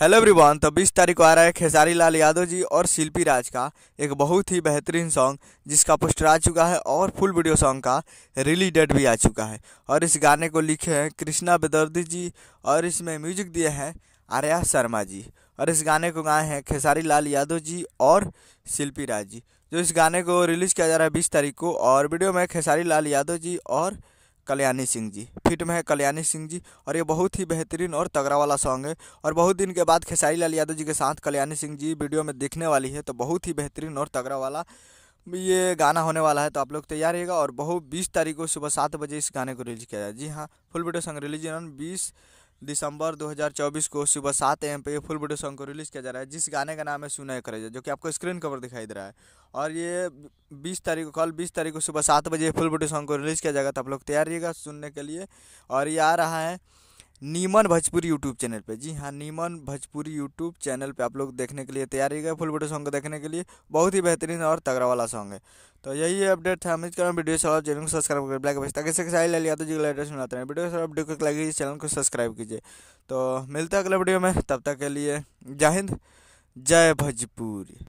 Hello everyone. तो 20 तारीख को आ रहा है खेसारी लाल यादव जी और शिल्पी राज का एक बहुत ही बेहतरीन सॉन्ग, जिसका पोस्टर आ चुका है और फुल वीडियो सॉन्ग का रिलीज डेट भी आ चुका है। और इस गाने को लिखे हैं कृष्णा बेदर्दी जी और इसमें म्यूजिक दिए हैं आर्या शर्मा जी। और इस गाने को गाए हैं खेसारी लाल यादव जी और शिल्पी राज जी। जो इस गाने को रिलीज किया जा रहा है 20 तारीख को। और वीडियो में खेसारी लाल यादव जी और कल्याणी सिंह जी, फिट में है कल्याणी सिंह जी। और ये बहुत ही बेहतरीन और तगड़ा वाला सॉन्ग है। और बहुत दिन के बाद खेसारी लाल यादव जी के साथ कल्याणी सिंह जी वीडियो में दिखने वाली है, तो बहुत ही बेहतरीन और तगड़ा वाला ये गाना होने वाला है। तो आप लोग तैयार रहिएगा। और बहुत 20 तारीख को सुबह 7 बजे इस गाने को रिलीज किया जाए। जी हाँ, फुल वीडियो सॉन्ग रिलीज 20 दिसंबर 2024 को सुबह 7 AM पे ये फुल वीडियो सॉन्ग को रिलीज किया जा रहा है, जिस गाने का नाम है सुना है करेजा, जो कि आपको स्क्रीन कवर दिखाई दे रहा है। और ये 20 तारीख को, कल 20 तारीख को सुबह 7 बजे फुल वीडियो सॉन्ग को रिलीज किया जाएगा। तो आप लोग तैयार रहिएगा सुनने के लिए। और ये आ रहा है नीमन भोजपुरी यूट्यूब चैनल पे। जी हाँ, नीमन भोजपुरी यूट्यूब चैनल पे आप लोग देखने के लिए तैयार रहिएगा फुल वीडियो सॉन्ग को देखने के लिए। बहुत ही बेहतरीन और तगड़ा वाला सॉन्ग है। तो यही अपडेट था। उम्मीद कर रहा हूँ वीडियो चलाओ, चैनल को सब्सक्राइब कर ब्लैक बजे ताकि साहिल लाल यादव जी का लेटेस्ट सुनाते हैं। वीडियो को लगी चैनल को सब्सक्राइब कीजिए। तो मिलते हैं अगले वीडियो में, तब तक के लिए जय हिंद, जय भोजपुरी।